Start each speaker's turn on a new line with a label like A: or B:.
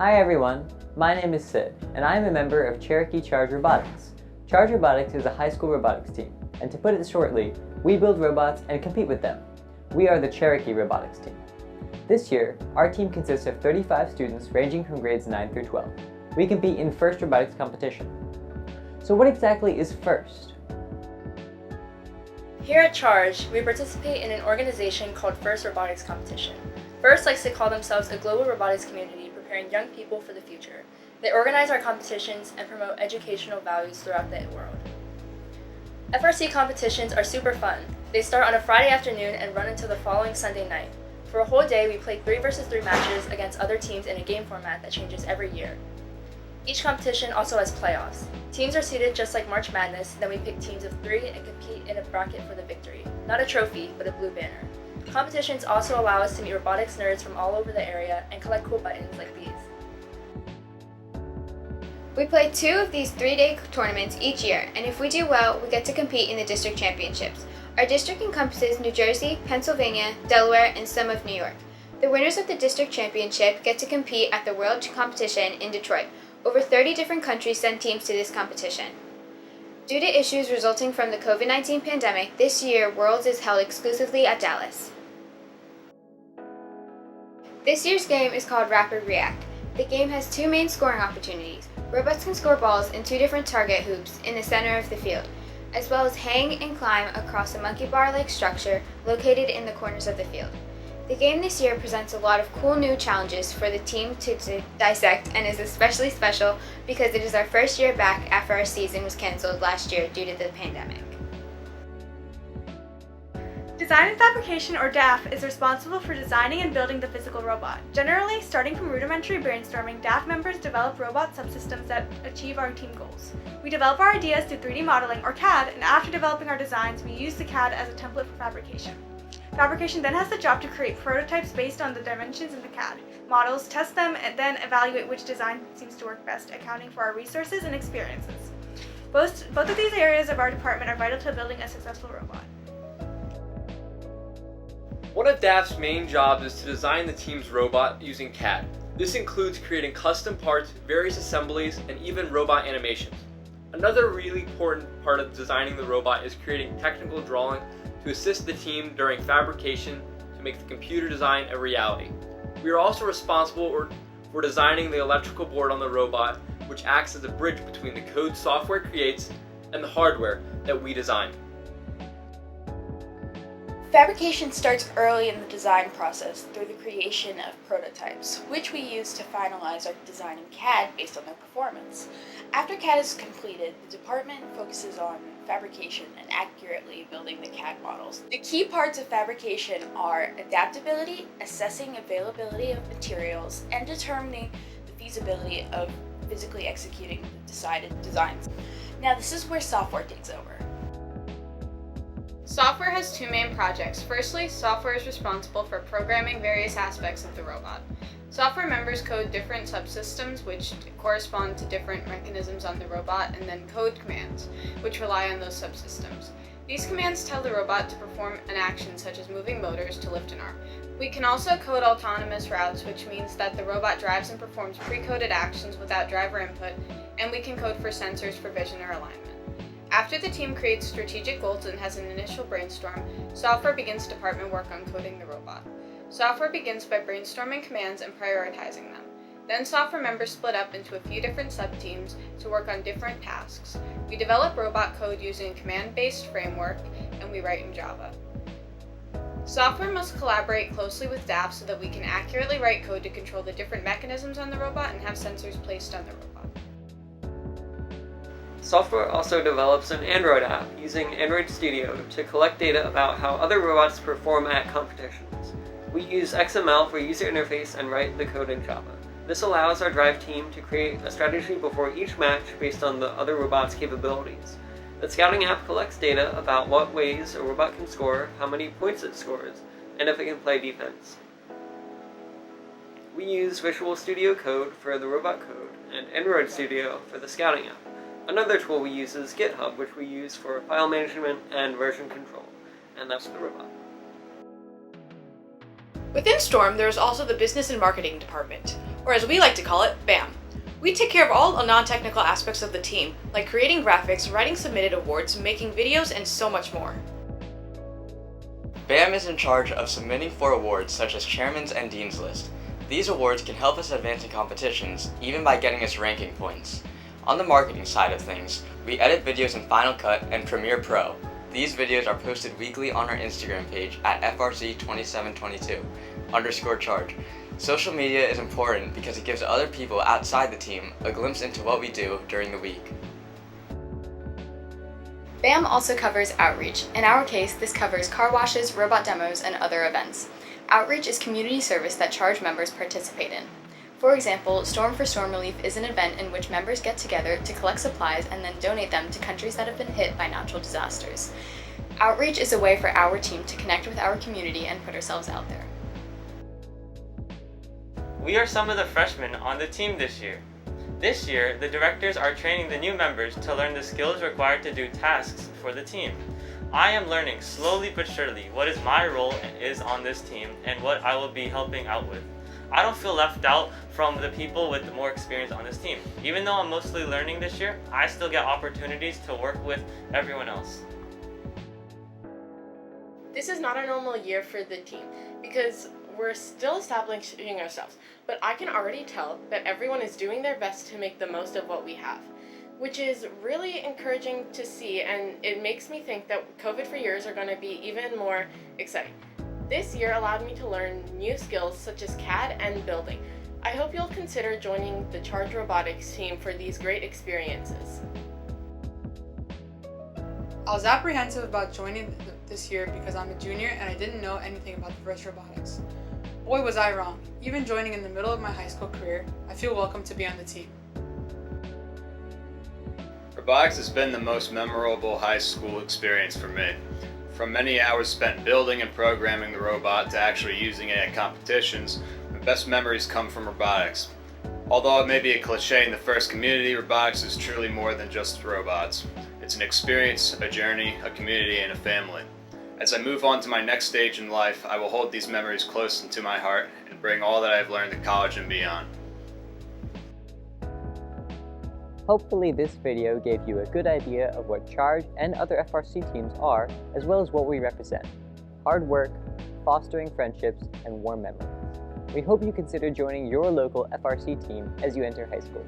A: Hi everyone, my name is Sid, and I am a member of Cherokee Charge Robotics. Charge Robotics is a high school robotics team, and to put it shortly, we build robots and compete with them. We are the Cherokee Robotics Team. This year, our team consists of 35 students ranging from grades 9 through 12. We compete in FIRST robotics competition. So what exactly is FIRST?
B: Here at Charge, we participate in an organization called FIRST Robotics Competition. FIRST likes to call themselves a global robotics community preparing young people for the future. They organize our competitions and promote educational values throughout the world. FRC competitions are super fun. They start on a Friday afternoon and run until the following Sunday night. For a whole day, we play 3 versus 3 matches against other teams in a game format that changes every year. Each competition also has playoffs. Teams are seeded just like March Madness, then we pick teams of 3 and compete in a bracket for the victory. Not a trophy, but a blue banner. Competitions also allow us to meet robotics nerds from all over the area and collect cool buttons like these.
C: We play 2 of these 3-day tournaments each year, and if we do well, we get to compete in the district championships. Our district encompasses New Jersey, Pennsylvania, Delaware, and some of New York. The winners of the district championship get to compete at the World Competition in Detroit. Over 30 different countries send teams to this competition. Due to issues resulting from the COVID-19 pandemic, this year Worlds is held exclusively at Dallas. This year's game is called Rapid React. The game has 2 main scoring opportunities. Robots can score balls in 2 different target hoops in the center of the field, as well as hang and climb across a monkey bar-like structure located in the corners of the field. The game this year presents a lot of cool new challenges for the team to dissect and is especially special because it is our first year back after our season was canceled last year due to the pandemic.
D: Design and Fabrication, or DAF, is responsible for designing and building the physical robot. Generally, starting from rudimentary brainstorming, DAF members develop robot subsystems that achieve our team goals. We develop our ideas through 3D modeling, or CAD, and after developing our designs, we use the CAD as a template for fabrication. Fabrication then has the job to create prototypes based on the dimensions in the CAD, models, test them, and then evaluate which design seems to work best, accounting for our resources and experiences. Both of these areas of our department are vital to building a successful robot.
E: One of DAF's main jobs is to design the team's robot using CAD. This includes creating custom parts, various assemblies, and even robot animations. Another really important part of designing the robot is creating technical drawing to assist the team during fabrication to make the computer design a reality. We are also responsible for designing the electrical board on the robot, which acts as a bridge between the code software creates and the hardware that we design.
B: Fabrication starts early in the design process through the creation of prototypes, which we use to finalize our design in CAD based on their performance. After CAD is completed, the department focuses on fabrication and accurately building the CAD models. The key parts of fabrication are adaptability, assessing availability of materials, and determining the feasibility of physically executing the decided designs. Now this is where software takes over.
C: Software has 2 main projects. Firstly, software is responsible for programming various aspects of the robot. Software members code different subsystems which correspond to different mechanisms on the robot, and then code commands, which rely on those subsystems. These commands tell the robot to perform an action such as moving motors to lift an arm. We can also code autonomous routes, which means that the robot drives and performs pre-coded actions without driver input, and we can code for sensors for vision or alignment. After the team creates strategic goals and has an initial brainstorm, software begins department work on coding the robot. Software begins by brainstorming commands and prioritizing them. Then software members split up into a few different sub-teams to work on different tasks. We develop robot code using a command-based framework, and we write in Java. Software must collaborate closely with DAF so that we can accurately write code to control the different mechanisms on the robot and have sensors placed on the robot.
A: Software also develops an Android app using Android Studio to collect data about how other robots perform at competitions. We use XML for user interface and write the code in Java. This allows our Drive team to create a strategy before each match based on the other robot's capabilities. The Scouting app collects data about what ways a robot can score, how many points it scores, and if it can play defense. We use Visual Studio Code for the robot code and Android Studio for the Scouting app. Another tool we use is GitHub, which we use for file management and version control, and that's the robot.
F: Within STORM, there is also the Business and Marketing Department, or as we like to call it, BAM. We take care of all non-technical aspects of the team, like creating graphics, writing submitted awards, making videos, and so much more.
G: BAM is in charge of submitting for awards such as Chairman's and Dean's List. These awards can help us advance in competitions, even by getting us ranking points. On the marketing side of things, we edit videos in Final Cut and Premiere Pro. These videos are posted weekly on our Instagram page at FRC2722_charge. Social media is important because it gives other people outside the team a glimpse into what we do during the week.
B: BAM also covers outreach. In our case, this covers car washes, robot demos, and other events. Outreach is community service that Charge members participate in. For example, Storm for Storm Relief is an event in which members get together to collect supplies and then donate them to countries that have been hit by natural disasters. Outreach is a way for our team to connect with our community and put ourselves out there.
A: We are some of the freshmen on the team this year. This year, the directors are training the new members to learn the skills required to do tasks for the team. I am learning slowly but surely what is my role is on this team and what I will be helping out with. I don't feel left out from the people with more experience on this team. Even though I'm mostly learning this year, I still get opportunities to work with everyone else.
H: This is not a normal year for the team because we're still establishing ourselves, but I can already tell that everyone is doing their best to make the most of what we have, which is really encouraging to see, and it makes me think that COVID-free years are going to be even more exciting. This year allowed me to learn new skills such as CAD and building. I hope you'll consider joining the Charge Robotics team for these great experiences.
I: I was apprehensive about joining this year because I'm a junior and I didn't know anything about the FIRST Robotics. Boy, was I wrong. Even joining in the middle of my high school career, I feel welcome to be on the team.
J: Robotics has been the most memorable high school experience for me. From many hours spent building and programming the robot to actually using it at competitions, my best memories come from robotics. Although it may be a cliche in the FIRST community, robotics is truly more than just robots. It's an experience, a journey, a community, and a family. As I move on to my next stage in life, I will hold these memories close into my heart and bring all that I've learned to college and beyond.
K: Hopefully this video gave you a good idea of what Charge and other FRC teams are, as well as what we represent. Hard work, fostering friendships, and warm memories. We hope you consider joining your local FRC team as you enter high school.